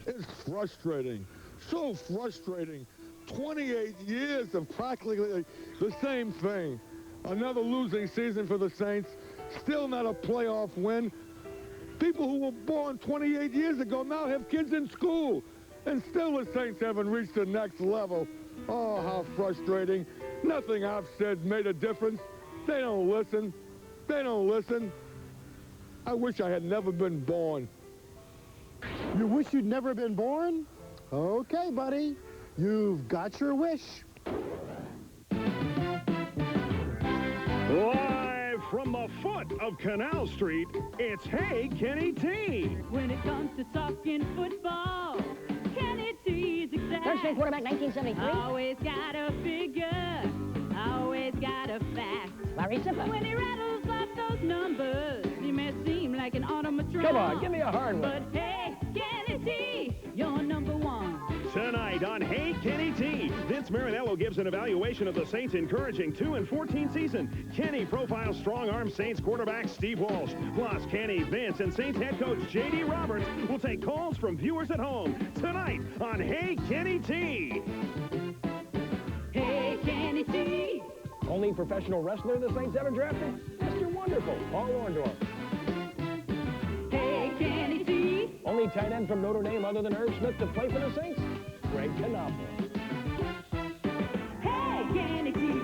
It's frustrating. So frustrating. 28 years of practically the same thing. Another losing season for the Saints. Still not a playoff win. People who were born 28 years ago now have kids in school. And still the Saints haven't reached the next level. Oh, how frustrating. Nothing I've said made a difference. They don't listen. They don't listen. I wish I had never been born. You wish you'd never been born? Okay, buddy. You've got your wish. Live from the foot of Canal Street, it's Hey Kenny T. When it comes to talking football, Kenny T's exact. First string quarterback, 1973. Always got a figure, always got a fact. Larry Zipper. When he rattles off those numbers, he may seem like an automaton. Come on, give me a hard one. But hey, Kenny T, you're number one. Tonight on Hey Kenny T, Vince Marinello gives an evaluation of the Saints' encouraging 2-14 season. Kenny profiles strong-arm Saints quarterback Steve Walsh. Plus, Kenny, Vince, and Saints head coach J.D. Roberts will take calls from viewers at home. Tonight on Hey Kenny T. Hey, Kenny T. Only professional wrestler the Saints ever drafted? Mr. Wonderful, Paul Orndorff. Hey, Kenny T. Only tight end from Notre Dame other than Irv Smith to play for the Saints? Greg Knopfler. Hey, Kenny T.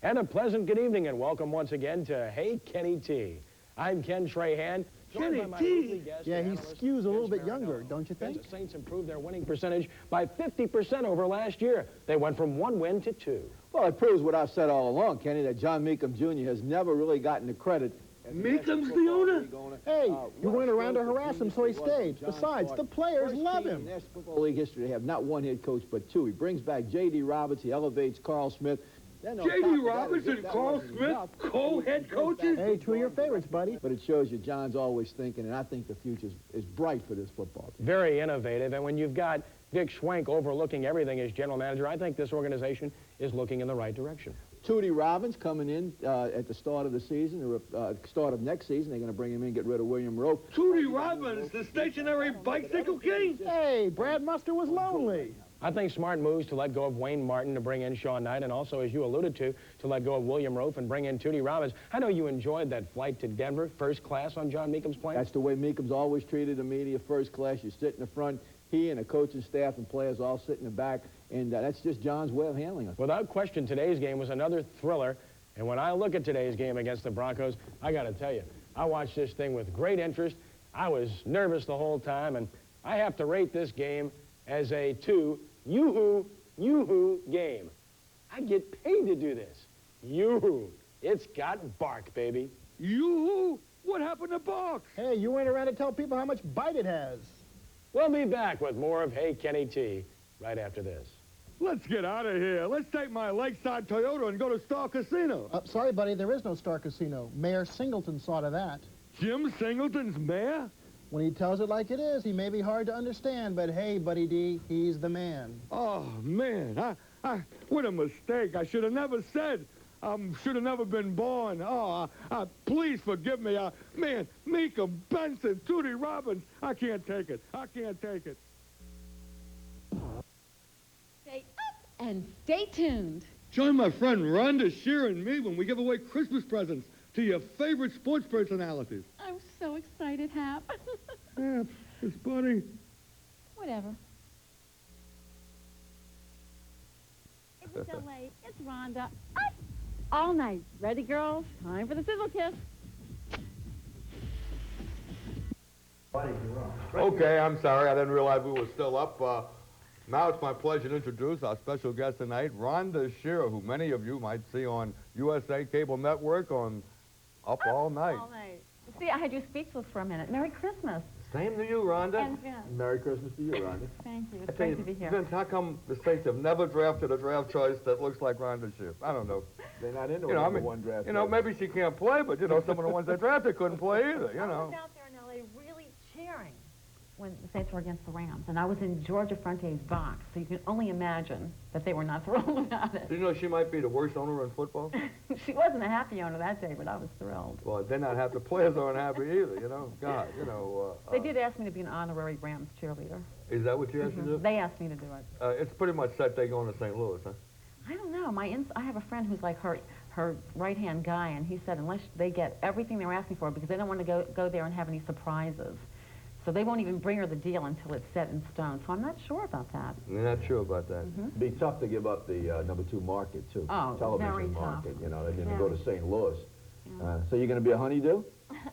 And a pleasant good evening and welcome once again to Hey Kenny T. I'm Ken Trahan. Kenny T. Yeah, he skews a little bit younger, don't you think? The Saints improved their winning percentage by 50% over last year. They went from 1 win to 2. Well, it proves what I've said all along, Kenny, that John Meekum Jr. has never really gotten the credit. Meekum's the owner? Hey, you went around to harass him, so he stayed. Besides, the players love him. In National Football League history, they have not one head coach but 2. He brings back J.D. Roberts. He elevates Carl Smith. J.D. Roberts and Carl Smith, co-head coaches? Hey, 2 of your favorites, buddy. But it shows you John's always thinking, and I think the future is bright for this football team. Very innovative, and when you've got Dick Schwenk overlooking everything as general manager, I think this organization is looking in the right direction. Tootie Robbins coming in at the start of the season, or start of next season. They're going to bring him in, get rid of William Rowe. Tootie Robbins, the stationary bicycle king? Hey, Brad Muster was lonely. I think smart moves to let go of Wayne Martin to bring in Sean Knight, and also, as you alluded to let go of William Rofe and bring in Tootie Robbins. I know you enjoyed that flight to Denver, first class on John Meekum's plane. That's the way Meekum's always treated the media, first class. You sit in the front. He and the coaching staff and players all sit in the back, and that's just John's way of handling it. Without question, today's game was another thriller, and when I look at today's game against the Broncos, I got to tell you, I watched this thing with great interest. I was nervous the whole time, and I have to rate this game as a 2 yoo-hoo game. I get paid to do this. Yoo-hoo. It's got bark, baby. Yoo-hoo? What happened to Bark? Hey, you went around to tell people how much bite it has. We'll be back with more of Hey Kenny T right after this. Let's get out of here. Let's take my Lakeside Toyota and go to Star Casino. Sorry, buddy, there is no Star Casino. Mayor Singleton saw to that. Jim Singleton's mayor? When he tells it like it is, he may be hard to understand, but hey, Buddy D, he's the man. Oh, man. What a mistake. I should have never said. Should have never been born. Oh, please forgive me. Man, Meekum, Benson, Tootie Robbins. I can't take it. I can't take it. Stay up and stay tuned. Join my friend Rhonda Shear and me when we give away Christmas presents to your favorite sports personalities. I'm so excited, Hap. Yeah, it's funny. Whatever. It's so late. It's Rhonda. Up all night. Ready, girls? Time for the sizzle kiss. Okay, I'm sorry. I didn't realize we were still up. Now it's my pleasure to introduce our special guest tonight, Rhonda Shear, who many of you might see on USA Cable Network on Up All Night. All night. See, I had you speechless for a minute. Merry Christmas. Same to you, Rhonda. And Vince. Merry Christmas to you, Rhonda. Thank you. I It's tell great you, to be here. Vince, how come the Saints have never drafted a draft choice that looks like Rhonda Shear? I don't know. They're not into one draft. You know, maybe she can't play, but, you know, some of the ones they drafted couldn't play either, you I know. was out there in L.A. really cheering. when the Saints were against the Rams, and I was in Georgia Fronte's box, so you can only imagine that they were not thrilled about it. Do you know she might be the worst owner in football? She wasn't a happy owner that day, but I was thrilled. Well, they're not happy. The players aren't happy either, you know. God, you know. They did ask me to be an honorary Rams cheerleader. Is that what you asked to do? They asked me to do it. It's pretty much set they're going to St. Louis, huh? I don't know. I have a friend who's like her right-hand guy, and he said unless they get everything they're asking for, because they don't want to go there and have any surprises. So they won't even bring her the deal until it's set in stone. So I'm not sure about that. You're not sure about that. It'd be tough to give up the number 2 market, too. Oh, television very tough. market, you know, they're going to Yeah. go to St. Louis. Yeah. So you're going to be a honeydew?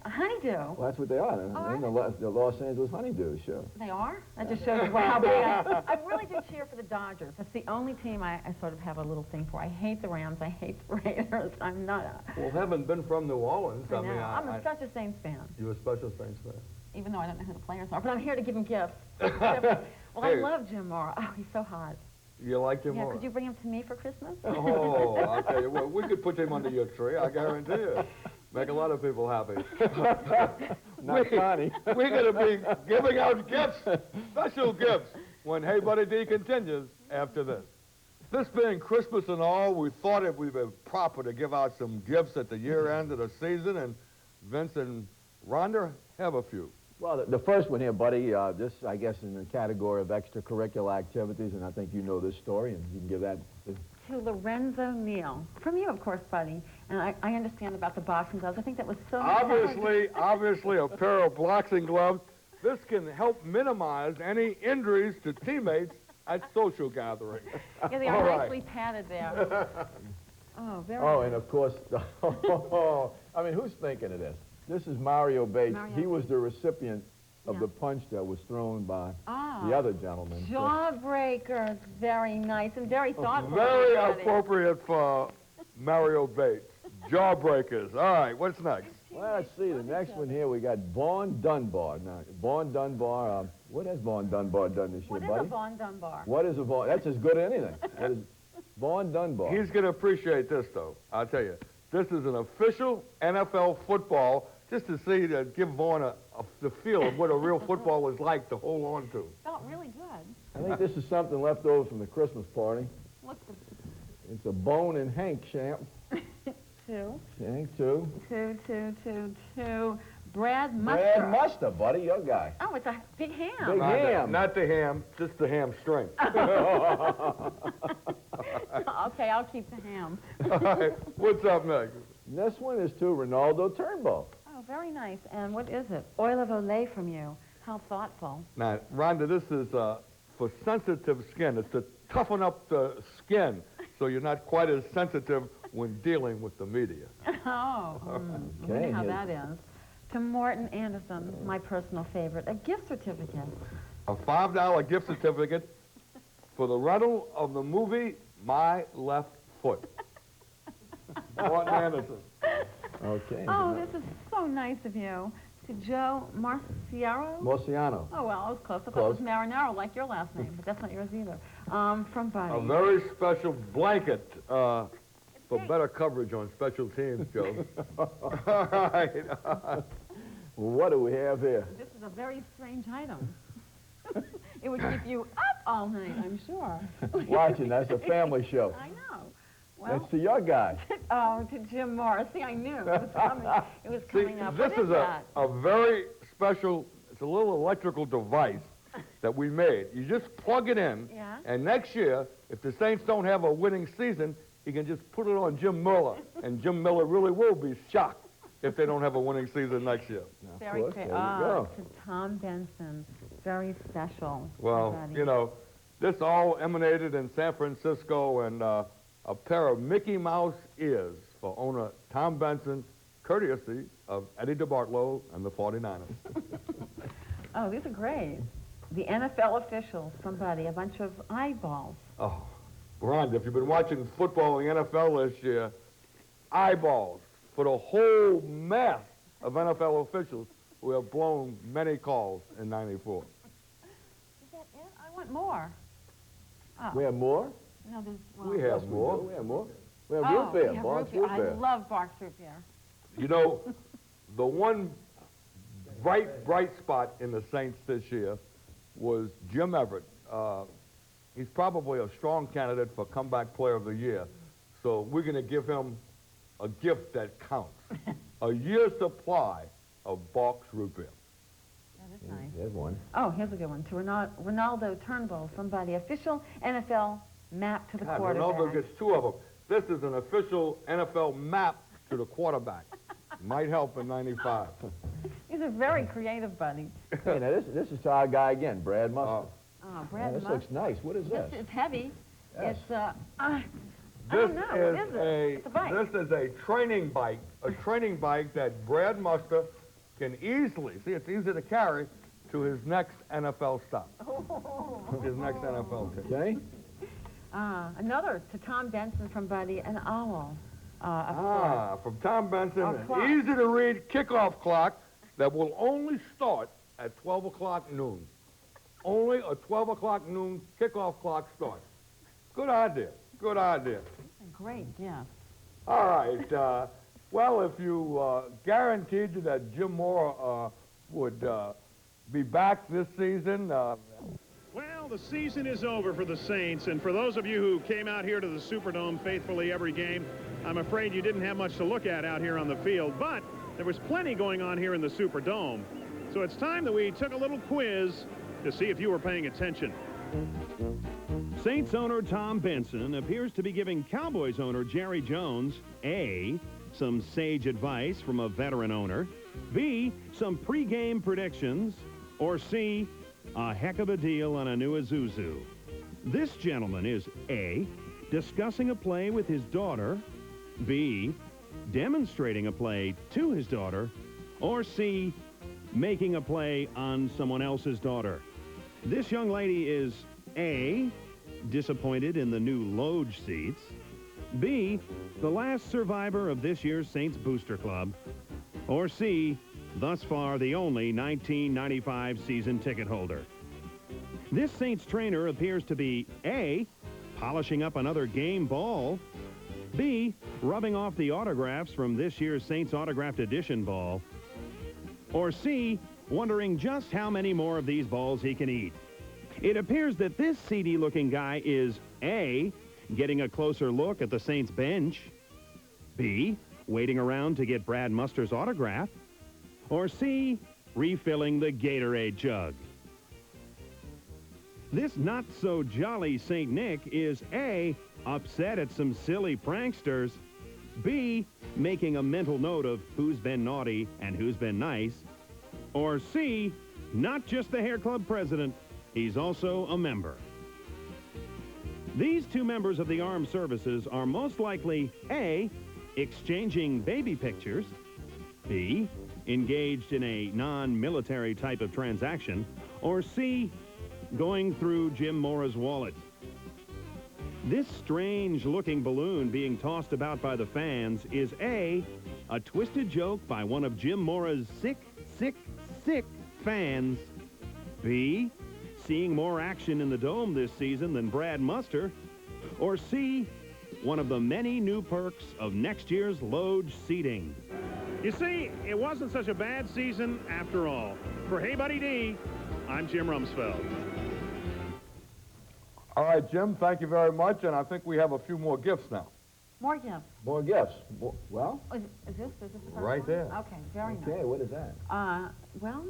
A honeydew. Well, that's what they are. They're the Los Angeles Honeydews, sure. They are? That just shows you how big I really do cheer for the Dodgers. That's the only team I sort of have a little thing for. I hate the Rams. I hate the Raiders. I'm not a... Well, having been from New Orleans, I know. I'm such a Saints fan. You're a special Saints fan. Even though I don't know who the players are. But I'm here to give them gifts. Well, Hey. I love Jim Mora. Oh, he's so hot. You like Jim Yeah, Mora? could you bring him to me for Christmas? Oh, I'll tell you what, we could put him under your tree, I guarantee you. Make a lot of people happy. Not Connie. We're going to be giving out gifts, special gifts, when Hey Buddy D continues after this. This being Christmas and all, we thought it would be proper to give out some gifts at the year end of the season, and Vince and Rhonda have a few. Well, the first one here, buddy, this, I guess, in the category of extracurricular activities, and I think you know this story, and you can give that... To Lorenzo Neal. From you, of course, buddy. And I understand about the boxing gloves. I think that was so Obviously, a pair of boxing gloves. This can help minimize any injuries to teammates at social gatherings. Yeah, they are nicely padded there. Oh, very Oh, nice. and of course, I mean, who's thinking of this? This is Mario Bates. He was the recipient of the punch that was thrown by the other gentleman. Jawbreakers, very nice and very thoughtful. Very appropriate for Mario Bates. Jawbreakers. All right, what's next? Well, let's see. The next one here, we got Vaughn Dunbar. Now, Vaughn Dunbar, what has Vaughn Dunbar done this year, What buddy? is a Vaughn Dunbar? What is a Vaughn? That's as good as anything. What is Vaughn Dunbar? He's going to appreciate this, though. I'll tell you. This is an official NFL football, just to see, to give Vaughn the feel of what a real football is like to hold on to. Felt really good. I think this is something left over from the Christmas party. What's the... It's a Bone and Hank champ. Two. Hank, two. Two. Brad Muster. Brad Muster, buddy, your guy. Oh, it's a big ham. Big ham. Not the ham, just the hamstring. Okay, I'll keep the ham. All right, what's up next? This one is to Ronaldo Turnbull. Oh, very nice. And what is it? Oil of Olay from you. How thoughtful. Now, Rhonda, this is for sensitive skin. It's to toughen up the skin so you're not quite as sensitive when dealing with the media. Oh, I wonder how that is. To Morton Anderson, my personal favorite, a gift certificate. A $5 gift certificate for the rental of the movie My Left Foot. Morton Anderson. Okay. Oh, this is so nice of you. To Joe Marciaro? Marciano. Oh, well, I was close. I thought it Close. was Marinaro, like your last name, but that's not yours either. From Buddy. A very special blanket for better coverage on special teams, Joe. All right. What do we have here? This is a very strange item. It would keep you up all night, I'm sure. Watching, that's a family show. I know. Well, That's to your guy. oh, to Jim Morris. See, I knew it was coming. It was See, coming up. this What is that? a very special, it's a little electrical device that we made. You just plug it in, Yeah. and next year, if the Saints don't have a winning season, you can just put it on Jim Miller, and Jim Miller really will be shocked if they don't have a winning season next year. Very course, great. there you go. To Tom Benson. Very special. Well, Buddy. you know, this all emanated in San Francisco, and a pair of Mickey Mouse ears for owner Tom Benson, courtesy of Eddie DeBartolo and the 49ers. Oh, these are great. The NFL officials, somebody, a bunch of eyeballs. Oh, Rhonda, if you've been watching football in the NFL this year, eyeballs for the whole mass of NFL officials who have blown many calls in '94. Is that it? I want more. Oh. We have more? No, there's... Well, We have Yes, more. We have more. We have Oh, root beer. we have Bob's root beer. root beer. I love Barks root beer. You know, the one bright spot in the Saints this year was Jim Everett. He's probably a strong candidate for comeback player of the year. So we're going to give him a gift that counts. A year's supply of Bach's root beer. That is nice. There's one. Oh, here's a good one. To Ronaldo Turnbull from by the official NFL map to the quarterback. Ronaldo gets 2 of them. This is an official NFL map to the quarterback. Might help in 95. These are very creative, buddy. Hey, now this is our guy again, Brad Mustard. Oh, Brad This Mustard. looks nice. What is this? It's heavy. Yes. It's, I don't know. What is it? It's a bike. This is a training bike that Brad Muster can easily, see, it's easy to carry to his next NFL stop. His next NFL team. Okay. Another to Tom Benson from Buddy, an owl. From Tom Benson, A an clock. easy-to-read kickoff clock that will only start at 12 o'clock noon. Only a 12 o'clock noon kickoff clock start. Good idea. Good idea. Great, yeah. All right. Well, if you guaranteed you that Jim Mora would be back this season, Well, the season is over for the Saints, and for those of you who came out here to the Superdome faithfully every game, I'm afraid you didn't have much to look at out here on the field, but there was plenty going on here in the Superdome. So it's time that we took a little quiz to see if you were paying attention. Saints owner Tom Benson appears to be giving Cowboys owner Jerry Jones, A, some sage advice from a veteran owner, B, some pregame predictions, or C, a heck of a deal on a new Isuzu. This gentleman is A, discussing a play with his daughter, B, demonstrating a play to his daughter, or C, making a play on someone else's daughter. This young lady is A, disappointed in the new Loge seats, B, the last survivor of this year's Saints Booster Club, or C, thus far the only 1995 season ticket holder. This Saints trainer appears to be A, polishing up another game ball, B, rubbing off the autographs from this year's Saints Autographed Edition ball, or C, wondering just how many more of these balls he can eat. It appears that this seedy-looking guy is A, getting a closer look at the Saints bench, B, waiting around to get Brad Muster's autograph, or C, refilling the Gatorade jug. This not-so-jolly St. Nick is A, upset at some silly pranksters, B, making a mental note of who's been naughty and who's been nice, or C, not just the hair club president, he's also a member. These two members of the armed services are most likely A, exchanging baby pictures, B, engaged in a non-military type of transaction, or C, going through Jim Mora's wallet. This strange-looking balloon being tossed about by the fans is A, a twisted joke by one of Jim Mora's sick fans, B, seeing more action in the Dome this season than Brad Muster, or C, one of the many new perks of next year's Loge seating. You see, it wasn't such a bad season after all. For Hey Buddy D, I'm Jim Rumsfeld. all right, Jim, thank you very much, and I think we have a few more gifts now. More gifts. More gifts. Well, Oh, is this the first Right one? there. Okay, very nice. okay, what is that? Well,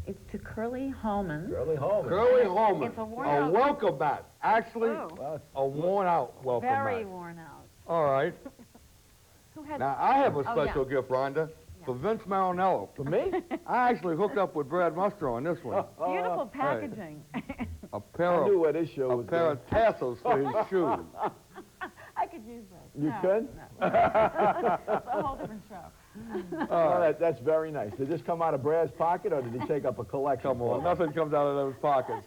it's to Curly Holman. Curly Holman. Curly Holman, It's a a worn-out- welcome mat. Actually, Oh. a worn-out welcome Very mat. worn out. All right. Who had Now, I have a Oh, special yeah. gift, Rhonda, for Vince Marinello. For me? I actually hooked up with Brad Muster on this one. Beautiful packaging. A pair I knew of where this show a was pair going. of tassels for his shoes. I could use those. You No, could? No. It's a whole different show. Oh, that's very nice. Did this come out of Brad's pocket, or did he take up a collection? Come on, nothing comes out of those pockets.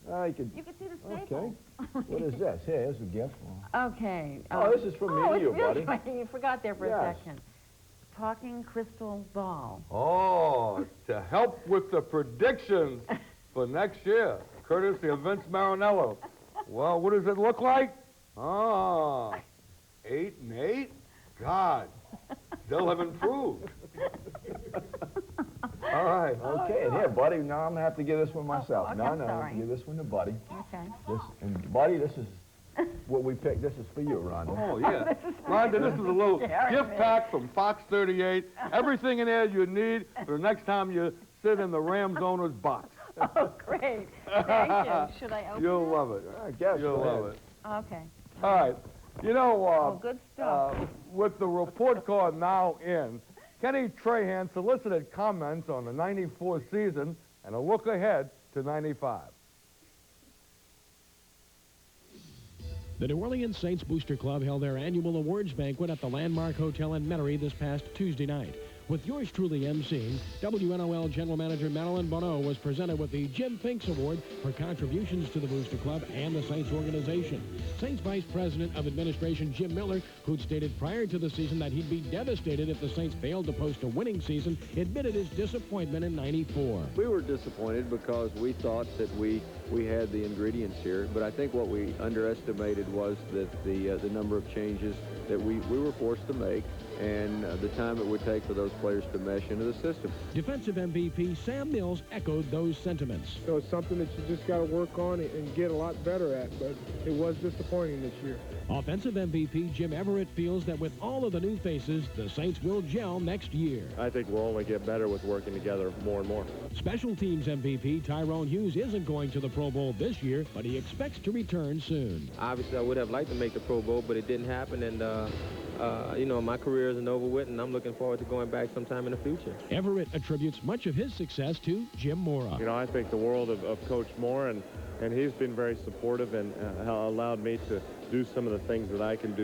You could, You can see the okay. staples. What is this? Here, here's a gift. Okay. Oh, this is from me and you, really buddy. funny. You forgot there for Yes. a second. Talking crystal ball. Oh, to help with the predictions for next year, courtesy of Vince Marinello. Well, what does it look like? Ah, 8 and 8? God, they'll have improved. All right, okay. And here, Buddy, now I'm going to have to give this one myself. okay, no, I'm I'm sorry. going to give this one to Buddy. Okay. And Buddy, this is what we picked. This is for you, Rhonda. Oh, yeah. Rhonda, this is a little gift pack from Fox 38. Everything in there you need for the next time you sit in the Rams owner's box. Oh, great. Thank you. Should I open You'll it? love it. I guess. You'll love it. Okay. All right. You know, good stuff. With the report card now in, Kenny Trahan solicited comments on the 94 season and a look ahead to 95. The New Orleans Saints Booster Club held their annual awards banquet at the Landmark Hotel in Metairie this past Tuesday night. With yours truly emceeing, WNOL General Manager Marilyn Bonneau was presented with the Jim Finks Award for contributions to the Booster Club and the Saints organization. Saints Vice President of Administration Jim Miller, who'd stated prior to the season that he'd be devastated if the Saints failed to post a winning season, admitted his disappointment in '94. We were disappointed because we thought that we had the ingredients here, but I think what we underestimated was that the number of changes that we were forced to make and the time it would take for those players to mesh into the system. Defensive MVP Sam Mills echoed those sentiments. So it's something that you just got to work on and get a lot better at, but it was disappointing this year. Offensive MVP Jim Everett feels that with all of the new faces, the Saints will gel next year. I think we'll only get better with working together more and more. Special Teams MVP Tyrone Hughes isn't going to the Pro Bowl this year, but he expects to return soon. Obviously, I would have liked to make the Pro Bowl, but it didn't happen, and you know, my career isn't over with, and I'm looking forward to going back sometime in the future. Everett attributes much of his success to Jim Mora. You know, I think the world of Coach Moore, and he's been very supportive and allowed me to do some of the things that I can do